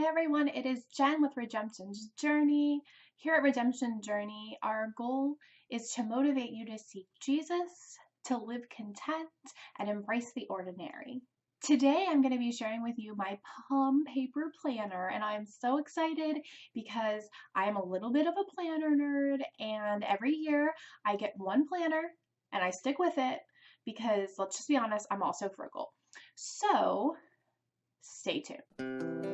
Hey everyone, it is Jen with Redemption's Journey. Here at Redemption Journey, our goal is to motivate you to seek Jesus, to live content, and embrace the ordinary. Today I'm going to be sharing with you my Plum paper planner, and I am so excited because I am a little bit of a planner nerd, and every year I get one planner and I stick with it because, let's just be honest, I'm also frugal. So stay tuned.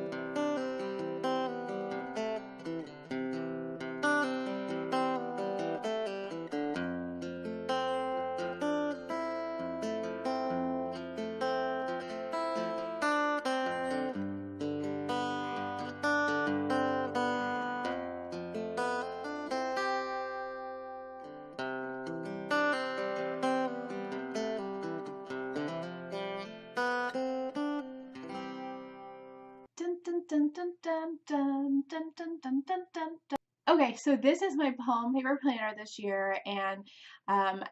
Dun, dun, dun, dun, dun, dun, dun, dun, dun, dun. Okay, so this is my Plum paper planner this year, and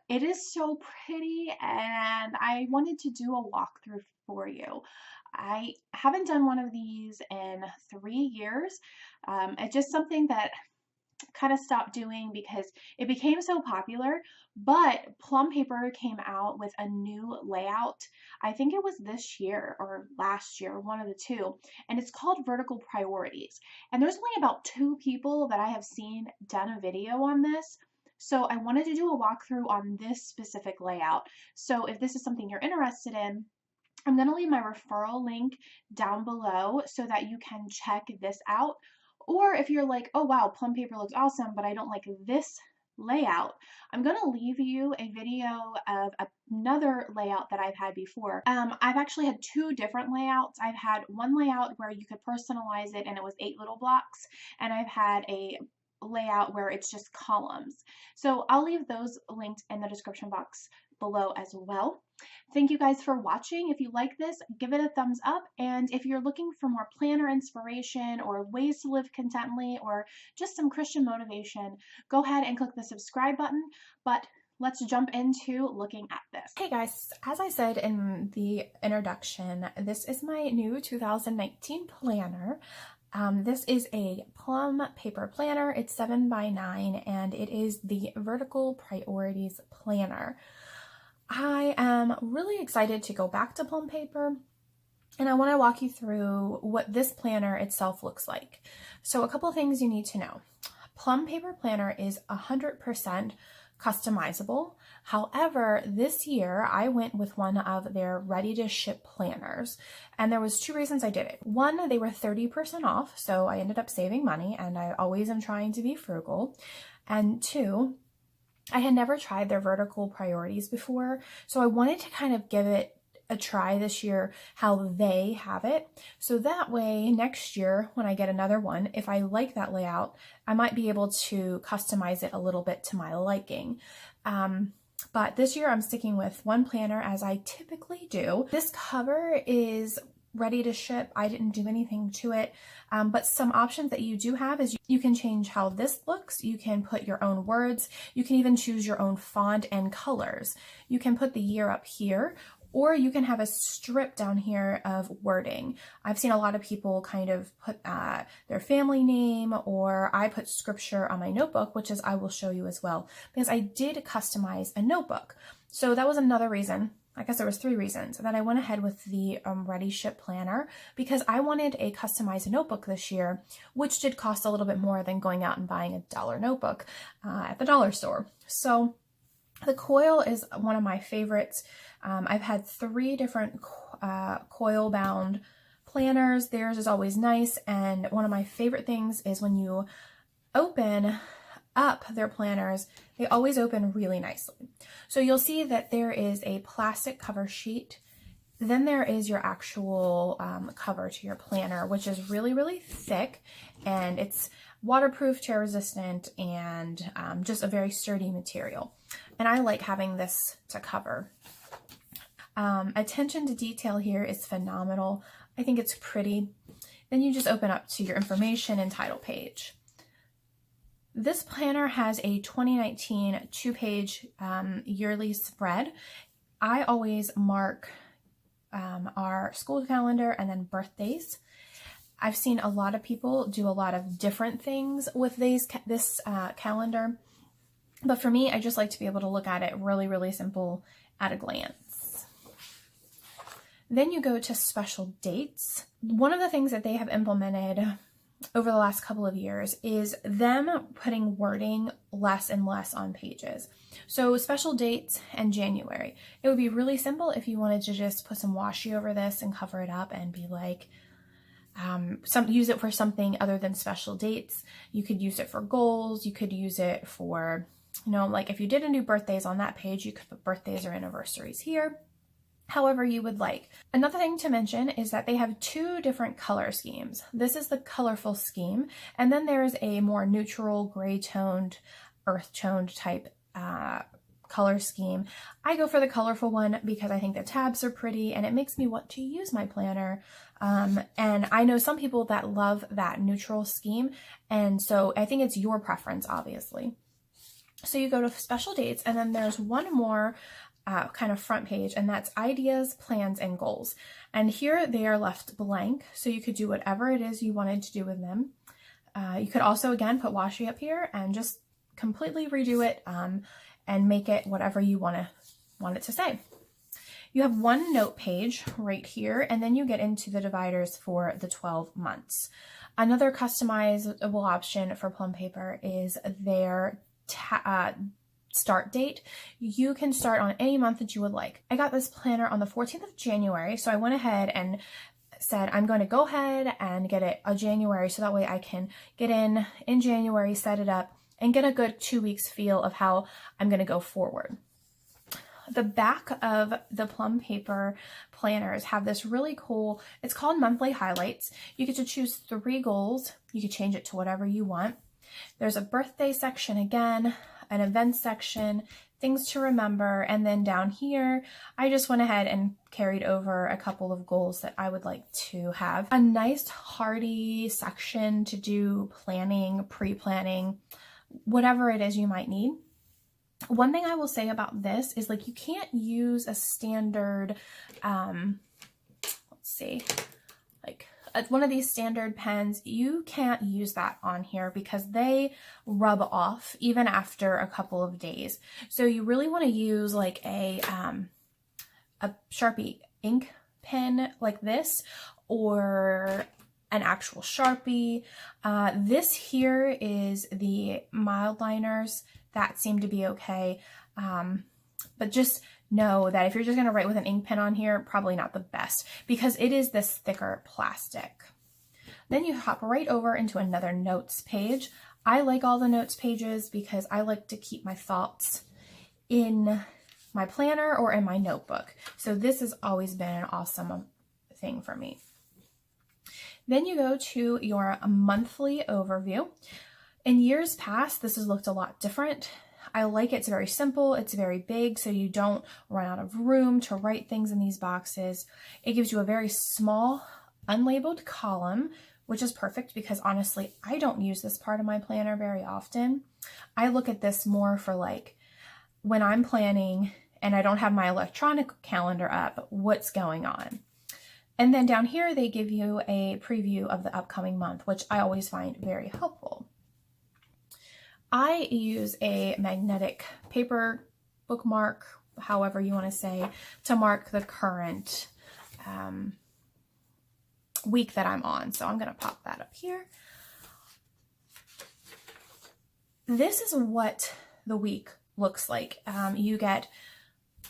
it is so pretty, and I wanted to do a walkthrough for you. I haven't done one of these in 3 years. It's just something that kind of stopped doing because it became so popular, but Plum Paper came out with a new layout. I think it was this year or last year, one of the two, and it's called Vertical Priorities. And there's only about 2 people that I have seen done a video on this. So I wanted to do a walkthrough on this specific layout. So if this is something you're interested in, I'm going to leave my referral link down below so that you can check this out. Or if you're like, oh wow, Plum paper looks awesome, but I don't like this layout, I'm going to leave you a video of another layout that I've had before. I've actually had 2 different layouts. I've had one layout where you could personalize it and it was 8 little blocks, and I've had a layout where it's just columns. So I'll leave those linked in the description box below as well. Thank you guys for watching. If you like this, give it a thumbs up. And if you're looking for more planner inspiration or ways to live contently or just some Christian motivation, go ahead and click the subscribe button. But let's jump into looking at this. Hey guys, as I said in the introduction, this is my new 2019 planner. This is a Plum paper planner. It's 7x9 and it is the Vertical Priorities Planner. I am really excited to go back to Plum paper, and I want to walk you through what this planner itself looks like. So a couple of things you need to know. Plum paper planner is 100% customizable. However, this year I went with one of their ready-to-ship planners, and there was 2 reasons I did it. One, they were 30% off, so I ended up saving money, and I always am trying to be frugal. And 2, I had never tried their Vertical Priorities before, so I wanted to kind of give it a try this year how they have it, so that way next year when I get another one, if I like that layout, I might be able to customize it a little bit to my liking. But this year I'm sticking with one planner as I typically do. This cover is ready to ship. I didn't do anything to it, but some options that you do have is you can change how this looks. You can put your own words. You can even choose your own font and colors. You can put the year up here, or you can have a strip down here of wording. I've seen a lot of people kind of put their family name, or I put scripture on my notebook, which is I will show you as well, because I did customize a notebook. So that was another reason. I guess there was 3 reasons. And then I went ahead with the Ready Ship Planner because I wanted a customized notebook this year, which did cost a little bit more than going out and buying a $1 notebook at the dollar store. So the coil is one of my favorites. I've had 3 different coil bound planners. Theirs is always nice. And one of my favorite things is when you open up their planners, they always open really nicely. So you'll see that there is a plastic cover sheet. Then there is your actual cover to your planner, which is really, really thick, and it's waterproof, tear resistant, and just a very sturdy material. And I like having this to cover. Attention to detail here is phenomenal. I think it's pretty. Then you just open up to your information and title page. This planner has a 2019 2-page yearly spread. I always mark our school calendar and then birthdays. I've seen a lot of people do a lot of different things with this calendar. But for me, I just like to be able to look at it really, really simple at a glance. Then you go to special dates. One of the things that they have implemented over the last couple of years is them putting wording less and less on pages. So special dates and January. It would be really simple if you wanted to just put some washi over this and cover it up and be like, use it for something other than special dates. You could use it for goals. You could use it for, like if you didn't do birthdays on that page, you could put birthdays or anniversaries here. However you would like. Another thing to mention is that they have two different color schemes. This is the colorful scheme, and then there's a more neutral, gray-toned, earth-toned type color scheme. I go for the colorful one because I think the tabs are pretty and it makes me want to use my planner. And I know some people that love that neutral scheme, and so I think it's your preference, obviously. So you go to special dates, and then there's one more kind of front page, and that's ideas, plans, and goals. And here they are left blank, so you could do whatever it is you wanted to do with them. You could also, again, put washi up here and just completely redo it and make it whatever you want it to say. You have one note page right here, and then you get into the dividers for the 12 months. Another customizable option for Plum paper is their start date. You can start on any month that you would like. I got this planner on the 14th of January, so I went ahead and said I'm going to go ahead and get it a January, so that way I can get in January, set it up, and get a good 2 weeks feel of how I'm going to go forward. The back of the Plum paper planners have this really cool, it's called monthly highlights. You get to choose 3 goals. You can change it to whatever you want. There's a birthday section again, an event section, things to remember, and then down here, I just went ahead and carried over a couple of goals that I would like to have. A nice hearty section to do planning, pre-planning, whatever it is you might need. One thing I will say about this is like you can't use a standard, like one of these standard pens. You can't use that on here because they rub off even after a couple of days. So you really want to use like a Sharpie ink pen like this, or an actual Sharpie. This here is the mild liners that seem to be okay. But just know that if you're just going to write with an ink pen on here, probably not the best because it is this thicker plastic. Then you hop right over into another notes page. I like all the notes pages because I like to keep my thoughts in my planner or in my notebook. So this has always been an awesome thing for me. Then you go to your monthly overview. In years past, this has looked a lot different. I like it. It's very simple. It's very big, so you don't run out of room to write things in these boxes. It gives you a very small, unlabeled column, which is perfect because honestly, I don't use this part of my planner very often. I look at this more for like when I'm planning and I don't have my electronic calendar up, what's going on. And then down here, they give you a preview of the upcoming month, which I always find very helpful. I use a magnetic paper bookmark, however you want to say, to mark the current week that I'm on. So I'm going to pop that up here. This is what the week looks like. You get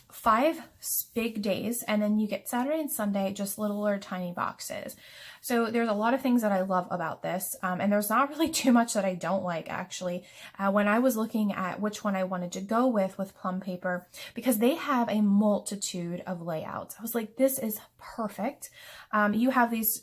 5 big days, and then you get Saturday and Sunday, just littler tiny boxes. So there's a lot of things that I love about this, and there's not really too much that I don't like, actually. When I was looking at which one I wanted to go with Plum paper, because they have a multitude of layouts, I was like, this is perfect. You have these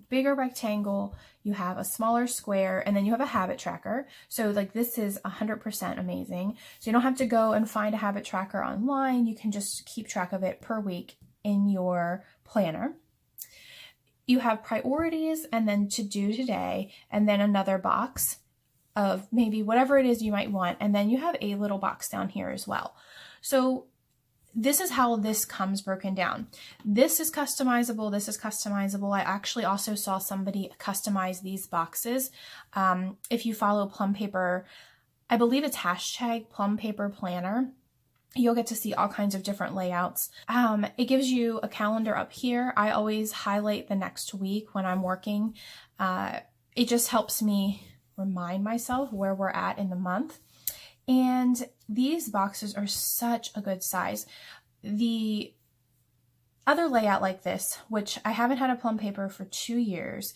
bigger rectangle, you have a smaller square, and then you have a habit tracker. So like this is 100% amazing. So you don't have to go and find a habit tracker online. You can just keep track of it per week in your planner. You have priorities and then to do today, and then another box of maybe whatever it is you might want. And then you have a little box down here as well. So this is how this comes broken down. This is customizable. This is customizable. I actually also saw somebody customize these boxes. If you follow Plum Paper, I believe it's hashtag Plum Paper Planner, you'll get to see all kinds of different layouts. It gives you a calendar up here. I always highlight the next week when I'm working. It just helps me remind myself where we're at in the month. And these boxes are such a good size. The other layout like this, which I haven't had a Plum Paper for 2 years,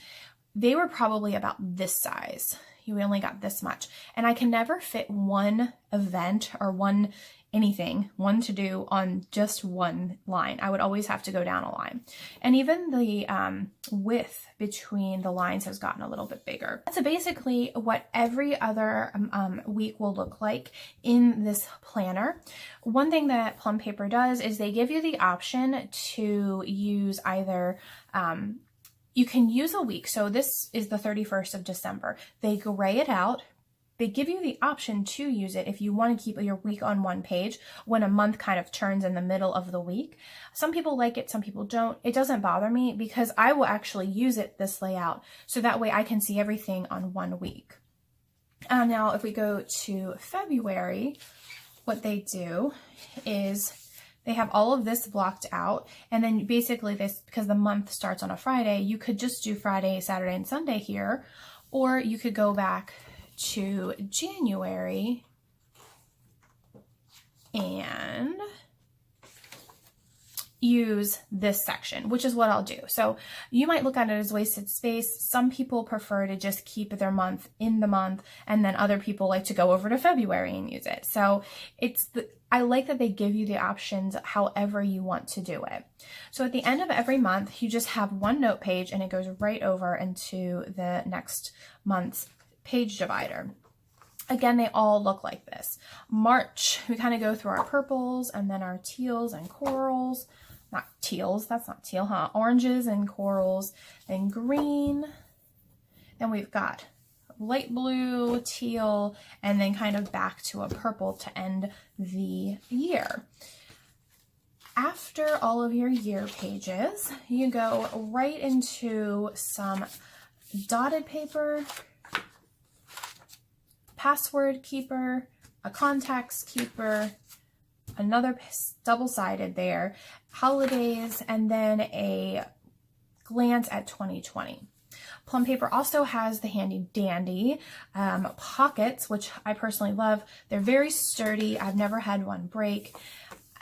they were probably about this size. You only got this much. And I can never fit one event or one to do on just one line. I would always have to go down a line. And even the width between the lines has gotten a little bit bigger. So basically what every other week will look like in this planner. One thing that Plum Paper does is they give you the option to use either you can use a week. So this is the 31st of December. They gray it out. They give you the option to use it if you want to keep your week on one page when a month kind of turns in the middle of the week. Some people like it, some people don't. It doesn't bother me because I will actually use it this layout so that way I can see everything on 1 week. Now, if we go to February, what they do is they have all of this blocked out, and then basically this, because the month starts on a Friday, you could just do Friday, Saturday, and Sunday here, or you could go back to January and use this section, which is what I'll do. So you might look at it as wasted space. Some people prefer to just keep their month in the month, and then other people like to go over to February and use it. So I like that they give you the options however you want to do it. So at the end of every month, you just have one note page and it goes right over into the next month's page divider. Again, they all look like this. March, we kind of go through our purples and then our teals and corals. Not teals, that's not teal, huh? Oranges and corals, and green. Then we've got light blue, teal, and then kind of back to a purple to end the year. After all of your year pages, you go right into some dotted paper, password keeper, a contacts keeper, another double-sided there, holidays, and then a glance at 2020. Plum Paper also has the handy dandy pockets, which I personally love. They're very sturdy. I've never had one break,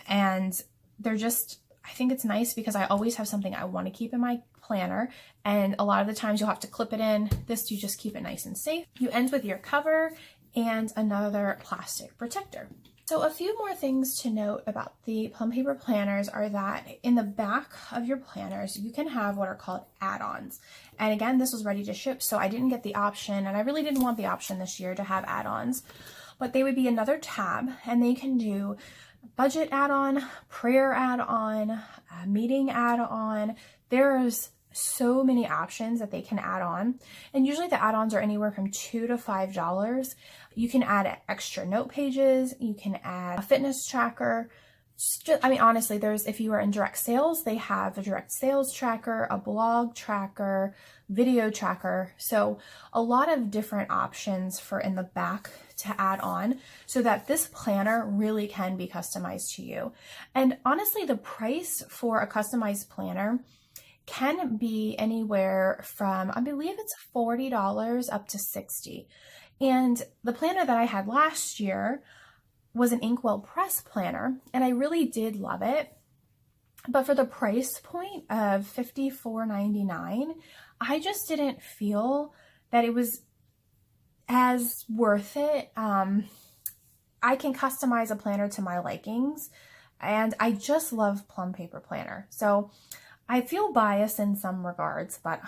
and they're just, I think it's nice because I always have something I want to keep in my planner, and a lot of the times you'll have to clip it in. This, you just keep it nice and safe. You end with your cover and another plastic protector. So a few more things to note about the Plum Paper planners are that in the back of your planners, you can have what are called add-ons. And again, this was ready to ship, so I didn't get the option, and I really didn't want the option this year to have add-ons, but they would be another tab, and they can do budget add-on, prayer add-on, meeting add-on. There's so many options that they can add on, and usually the add-ons are anywhere from $2 to $5. You can add extra note pages, you can add a fitness tracker. I mean, honestly, if you are in direct sales, they have a direct sales tracker, a blog tracker, video tracker. So a lot of different options for in the back to add on so that this planner really can be customized to you. And honestly, the price for a customized planner can be anywhere from, I believe it's $40 up to $60. And the planner that I had last year was an Inkwell Press planner, and I really did love it. But for the price point of $54.99, I just didn't feel that it was as worth it. I can customize a planner to my likings, and I just love Plum Paper Planner. So I feel biased in some regards, but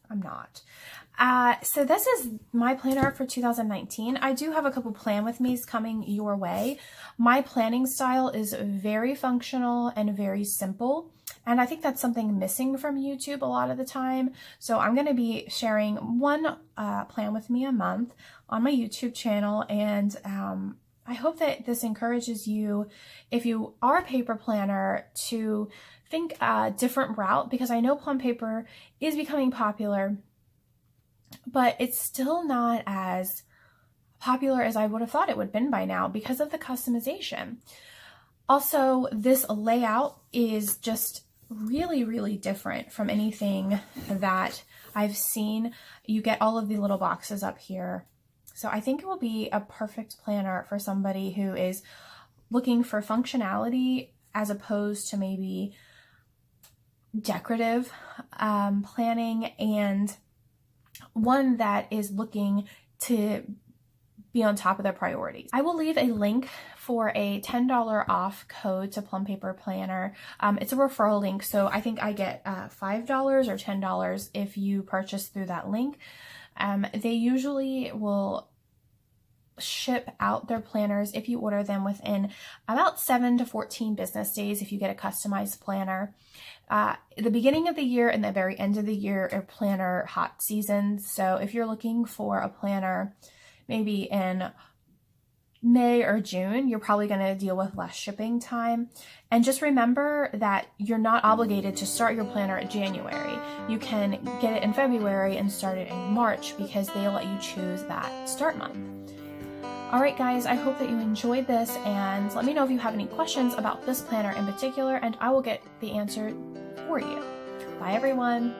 I'm not. So this is my planner for 2019. I do have a couple plan with me's coming your way. My planning style is very functional and very simple, and I think that's something missing from YouTube a lot of the time. So I'm going to be sharing one plan with me a month on my YouTube channel, and I hope that this encourages you, if you are a paper planner, to think a different route, because I know Plum paper is becoming popular, but it's still not as popular as I would have thought it would have been by now because of the customization. Also, this layout is just really, really different from anything that I've seen. You get all of the little boxes up here. So I think it will be a perfect planner for somebody who is looking for functionality as opposed to maybe decorative planning, and one that is looking to be on top of their priorities. I will leave a link for a $10 off code to Plum Paper Planner. It's a referral link, so I think I get $5 or $10 if you purchase through that link. They usually will ship out their planners if you order them within about 7 to 14 business days if you get a customized planner. The beginning of the year and the very end of the year are planner hot seasons, so if you're looking for a planner maybe in May or June, you're probably going to deal with less shipping time. And just remember that you're not obligated to start your planner in January. You can get it in February and start it in March because they'll let you choose that start month. All right, guys, I hope that you enjoyed this, and let me know if you have any questions about this planner in particular, and I will get the answer for you. Bye, everyone.